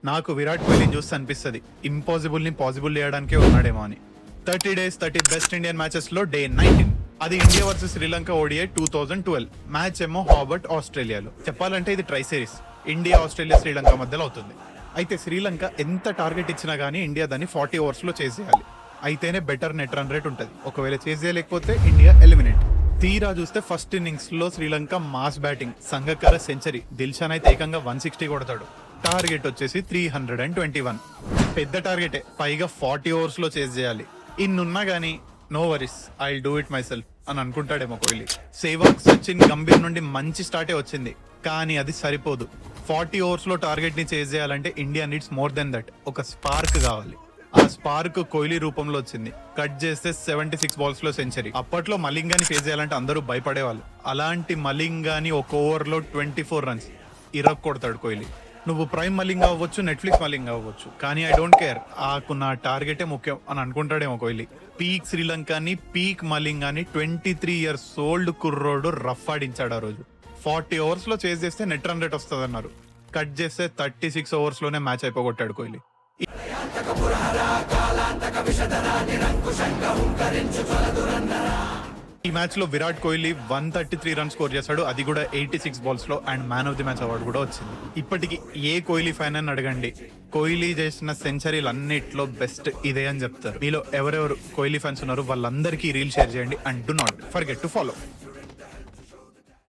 నాకు విరాట్ కోహ్లీని చూస్తే అనిపిస్తుంది ఇంపాసిబుల్ ని పాసిబుల్ చేయడానికే ఉన్నాడేమో అని. 30 days 30 బెస్ట్ ఇండియన్ మ్యాచెస్ లో డే 19. అది India versus Sri Lanka ODI 2012 match ఏమో హాబర్ట్ ఆస్ట్రేలియాలో. చెప్పాలంటే ఇది try series, India Australia Sri Lanka మధ్యలో అవుతుంది. అయితే శ్రీలంక ఎంత టార్గెట్ ఇచ్చినా గానీ ఇండియా దాన్ని 40 overs లో చేసేయాలి. అయితేనే బెటర్ నెట్ రన్ రేట్ ఉంటుంది. ఒకవేళ చేసేయలేకపోతే ఇండియా ఎలిమినేట్. తీరా చూస్తే ఫస్ట్ ఇన్నింగ్స్ లో Sri Lanka mass batting, Sangakkara century, Dilshan అయితే ఏకంగా 160 కొడతాడు. టార్గెట్ వచ్చేసి 321. పెద్ద టార్గెటే, పైగా 40 overs లో చేజ్ చేయాలి. ఇన్నున్నా గానీ no worries, I do it myself అని అనుకుంటాడేమో కోహ్లీ. సేవాగ్, సచిన్, గంభీర్ నుండి మంచి స్టార్టే వచ్చింది, కానీ అది సరిపోదు. 40 overs లో టార్గెట్ ని చేజ్ చేయాలంటే India needs more than that. ఒక స్పార్క్ కావాలి. ఆ స్పార్క్ కోహ్లీ రూపంలో వచ్చింది. కట్ చేస్తే 76 balls లో సెంచరీ. అప్పట్లో మలింగాని ఫేస్ చేయాలంటే అందరూ భయపడేవాళ్ళు. అలాంటి మలింగాని ఒక ఓవర్లో 24 runs ఇరక్ కొడతాడు కోహ్లీ. నువ్వు ప్రైమ్ మలింగా అవ్వచ్చు, నెట్ఫ్లిక్స్ మలింగా అవ్వచ్చు, కానీ ఐ డోంట్ కేర్, ఆకు నా టార్గెటే ముఖ్యం అని అనుకుంటాడేమో కోహ్లీ. పీక్ శ్రీలంకని, పీక్ మలింగాని 23 years ఓల్డ్ కుర్రోడు రఫ్ ఆడించాడు ఆ రోజు. 40 overs లో చేజ్ చేస్తే నెట్ రన్ రేట్ వస్తుంది అన్నారు. కట్ చేస్తే 36 overs లోనే మ్యాచ్ అయిపోగొట్టాడు కోహ్లీ. ఈ మ్యాచ్ లో విరాట్ కోహ్లీ 133 runs స్కోర్ చేశాడు, అది కూడా 86 balls లో, and man of the match award కూడా వచ్చింది. ఇప్పటికి ఏ కోహ్లీ ఫ్యాన్ అని అడగండి, కోహ్లీ చేసిన సెంచరీలు అన్నిట్లో బెస్ట్ ఇదే అని చెప్తారు. మీలో ఎవరెవరు కోహ్లీ ఫ్యాన్స్ ఉన్నారు వాళ్ళందరికీ రీల్ షేర్ చేయండి, and do not forget to follow.